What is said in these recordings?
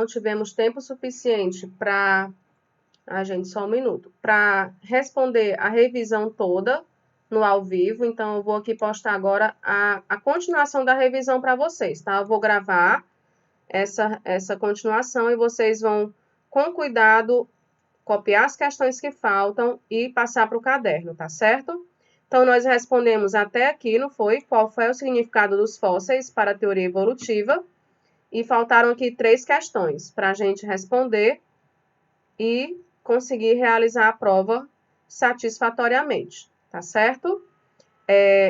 não tivemos tempo suficiente para... gente, só um minuto. Para responder a revisão toda no ao vivo. Então, eu vou aqui postar agora a continuação da revisão para vocês, tá? Eu vou gravar essa continuação e vocês vão, com cuidado, copiar as questões que faltam e passar para o caderno, tá certo? Então, nós respondemos até aqui, não foi? Qual foi o significado dos fósseis para a teoria evolutiva? E faltaram aqui 3 questões para a gente responder e conseguir realizar a prova satisfatoriamente, tá certo?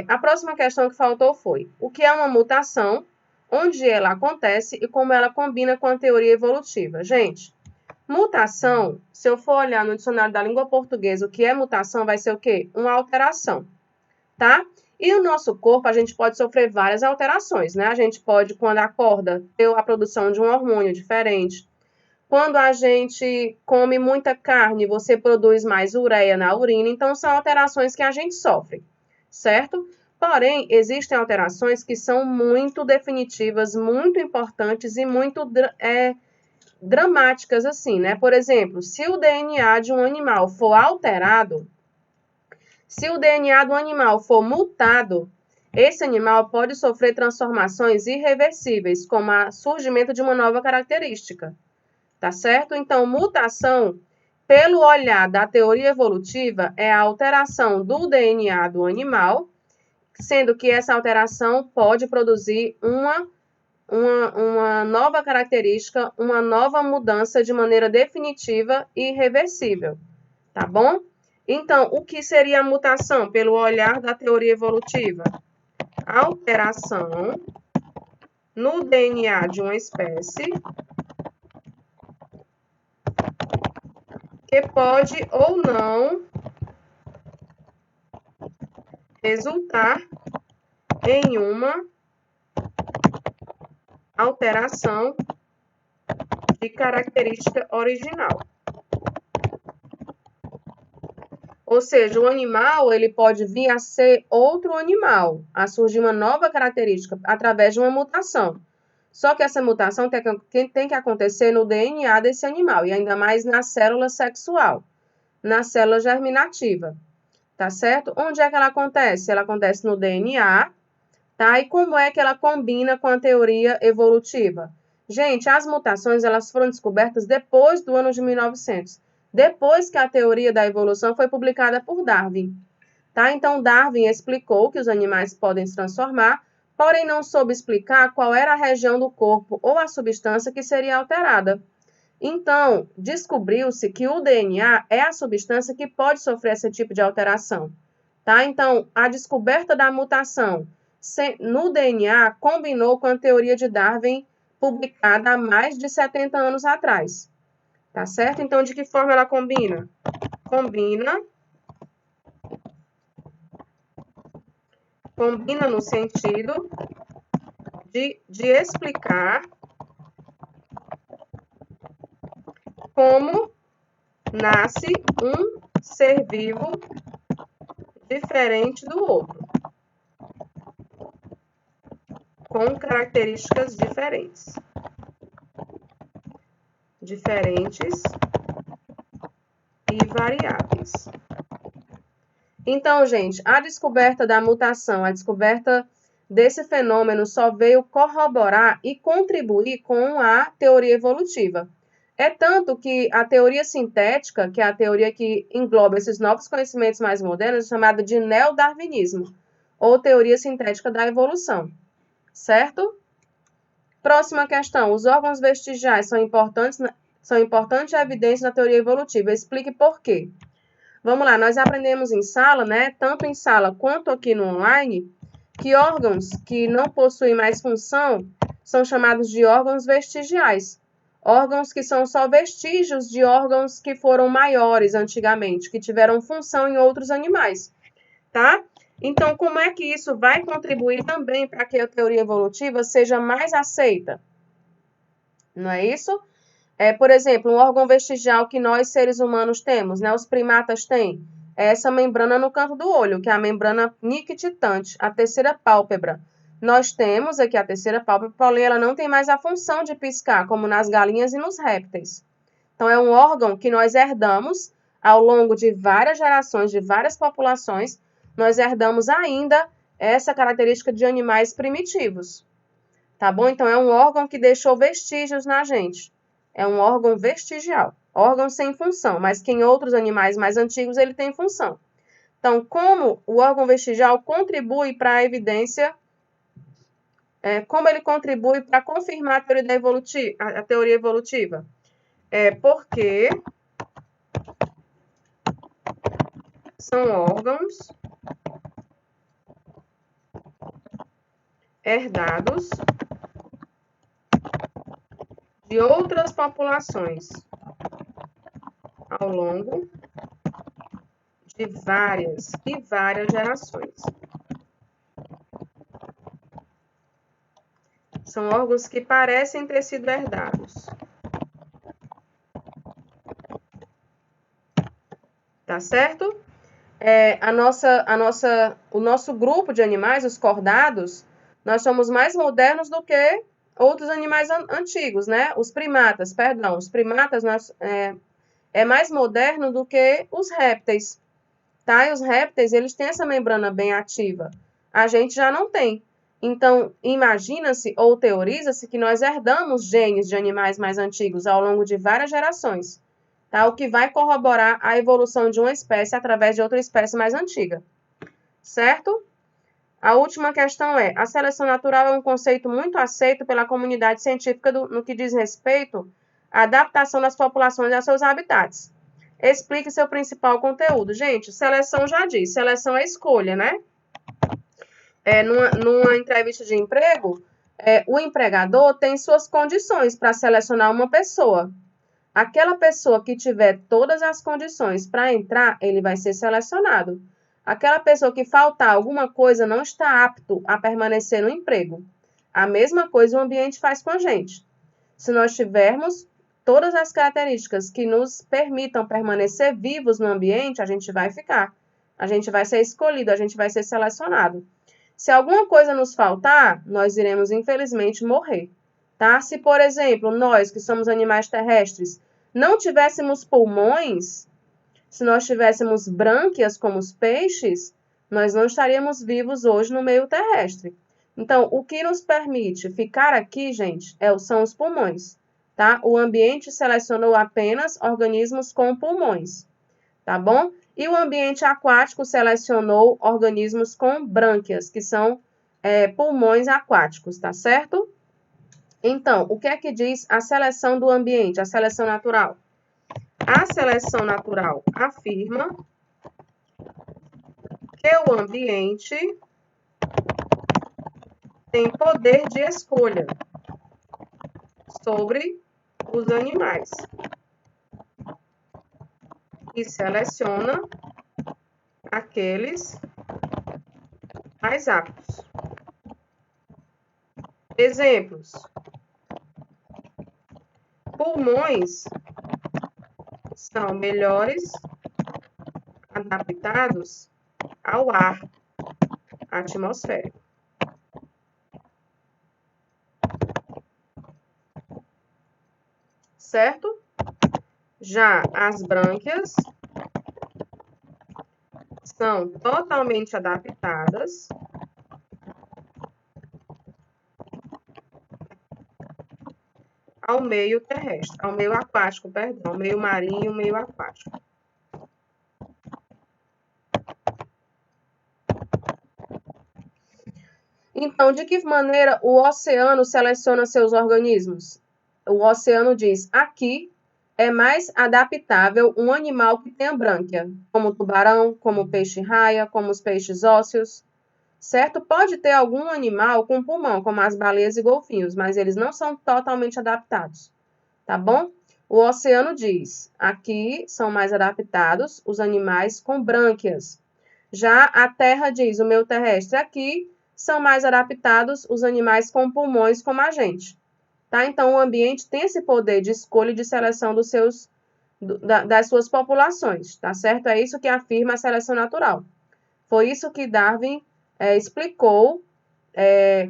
A próxima questão que faltou foi: o que é uma mutação, onde ela acontece e como ela combina com a teoria evolutiva? Gente, mutação, se eu for olhar no dicionário da língua portuguesa, o que é mutação vai ser o quê? Uma alteração, tá? E o nosso corpo, a gente pode sofrer várias alterações, né? A gente pode, quando acorda, ter a produção de um hormônio diferente. Quando a gente come muita carne, você produz mais ureia na urina. Então, são alterações que a gente sofre, certo? Porém, existem alterações que são muito definitivas, muito importantes e muito dramáticas, assim, né? Por exemplo, se o DNA de um animal for alterado, se o DNA do animal for mutado, esse animal pode sofrer transformações irreversíveis, como o surgimento de uma nova característica, tá certo? Então, mutação, pelo olhar da teoria evolutiva, é a alteração do DNA do animal, sendo que essa alteração pode produzir uma nova característica, uma nova mudança de maneira definitiva e irreversível, tá bom? Então, o que seria a mutação pelo olhar da teoria evolutiva? Alteração no DNA de uma espécie que pode ou não resultar em uma alteração de característica original. Ou seja, o animal ele pode vir a ser outro animal, a surgir uma nova característica através de uma mutação. Só que essa mutação tem que acontecer no DNA desse animal, e ainda mais na célula sexual, na célula germinativa, tá certo? Onde é que ela acontece? Ela acontece no DNA, tá? E como é que ela combina com a teoria evolutiva? Gente, as mutações elas foram descobertas depois do ano de 1900. Depois que a teoria da evolução foi publicada por Darwin, tá? Então, Darwin explicou que os animais podem se transformar, porém não soube explicar qual era a região do corpo ou a substância que seria alterada. Então, descobriu-se que o DNA é a substância que pode sofrer esse tipo de alteração, tá? Então, a descoberta da mutação no DNA combinou com a teoria de Darwin publicada há mais de 70 anos atrás. Tá certo? Então, de que forma ela combina? Combina no sentido de explicar como nasce um ser vivo diferente do outro, com características diferentes e variáveis. Então, gente, a descoberta da mutação, a descoberta desse fenômeno só veio corroborar e contribuir com a teoria evolutiva. É tanto que a teoria sintética, que é a teoria que engloba esses novos conhecimentos mais modernos, é chamada de neodarwinismo, ou teoria sintética da evolução, certo? Próxima questão. Os órgãos vestigiais são importante evidência na teoria evolutiva. Explique por quê. Vamos lá, nós aprendemos em sala, né? Tanto em sala quanto aqui no online, que órgãos que não possuem mais função são chamados de órgãos vestigiais. Órgãos que são só vestígios de órgãos que foram maiores antigamente, que tiveram função em outros animais, tá? Então, como é que isso vai contribuir também para que a teoria evolutiva seja mais aceita? Não é isso? Por exemplo, um órgão vestigial que nós, seres humanos, temos, né? Os primatas têm essa membrana no canto do olho, que é a membrana nictitante, a terceira pálpebra. Nós temos aqui a terceira pálpebra, porém ela não tem mais a função de piscar, como nas galinhas e nos répteis. Então, é um órgão que nós herdamos ao longo de várias gerações, de várias populações, nós herdamos ainda essa característica de animais primitivos. Tá bom? Então, é um órgão que deixou vestígios na gente. É um órgão vestigial. Órgão sem função, mas que em outros animais mais antigos ele tem função. Então, como o órgão vestigial contribui para a evidência, como ele contribui para confirmar a teoria evolutiva? Porque são órgãos herdados de outras populações ao longo de várias e várias gerações. São órgãos que parecem ter sido herdados. Tá certo? O nosso grupo de animais, os cordados, nós somos mais modernos do que outros animais antigos, né? Os primatas, perdão. Os primatas é mais moderno do que os répteis, tá? E os répteis, eles têm essa membrana bem ativa. A gente já não tem. Então, imagina-se ou teoriza-se que nós herdamos genes de animais mais antigos ao longo de várias gerações, tá? O que vai corroborar a evolução de uma espécie através de outra espécie mais antiga, certo? A última questão é: a seleção natural é um conceito muito aceito pela comunidade científica no que diz respeito à adaptação das populações aos seus habitats. Explique seu principal conteúdo. Gente, seleção já diz, seleção é escolha, né? Numa entrevista de emprego, o empregador tem suas condições para selecionar uma pessoa. Aquela pessoa que tiver todas as condições para entrar, ele vai ser selecionado. Aquela pessoa que faltar alguma coisa não está apto a permanecer no emprego. A mesma coisa o ambiente faz com a gente. Se nós tivermos todas as características que nos permitam permanecer vivos no ambiente, a gente vai ficar. A gente vai ser escolhido, a gente vai ser selecionado. Se alguma coisa nos faltar, nós iremos, infelizmente, morrer, tá? Se, por exemplo, nós, que somos animais terrestres, não tivéssemos pulmões, se nós tivéssemos brânquias como os peixes, nós não estaríamos vivos hoje no meio terrestre. Então, o que nos permite ficar aqui, gente, são os pulmões, tá? O ambiente selecionou apenas organismos com pulmões, tá bom? E o ambiente aquático selecionou organismos com brânquias, que são pulmões aquáticos, tá certo? Então, o que é que diz a seleção do ambiente, a seleção natural? A seleção natural afirma que o ambiente tem poder de escolha sobre os animais e seleciona aqueles mais aptos. Exemplos: pulmões são melhores adaptados ao ar atmosférico. Certo? Já as brânquias são totalmente adaptadas ao meio terrestre, ao meio aquático, perdão, meio marinho, meio aquático. Então, de que maneira o oceano seleciona seus organismos? O oceano diz: aqui é mais adaptável um animal que tenha brânquia, como o tubarão, como o peixe-raia, como os peixes ósseos, certo? Pode ter algum animal com pulmão, como as baleias e golfinhos, mas eles não são totalmente adaptados, tá bom? O oceano diz: aqui são mais adaptados os animais com brânquias. Já a terra diz: o meio terrestre, aqui são mais adaptados os animais com pulmões como a gente. Tá? Então, o ambiente tem esse poder de escolha e de seleção das suas populações, tá certo? É isso que afirma a seleção natural. Foi isso que Darwin explicou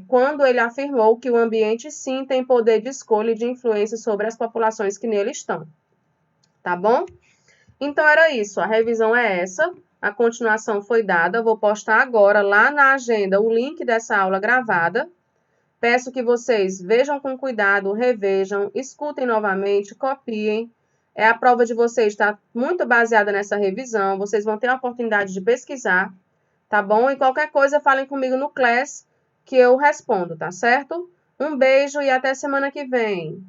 quando ele afirmou que o ambiente sim tem poder de escolha e de influência sobre as populações que nele estão. Tá bom? Então era isso, a revisão é essa, a continuação foi dada, eu vou postar agora lá na agenda o link dessa aula gravada. Peço que vocês vejam com cuidado, revejam, escutem novamente, copiem. A prova de vocês está muito baseada nessa revisão, vocês vão ter a oportunidade de pesquisar, tá bom? E qualquer coisa, falem comigo no Class, que eu respondo, tá certo? Um beijo e até semana que vem.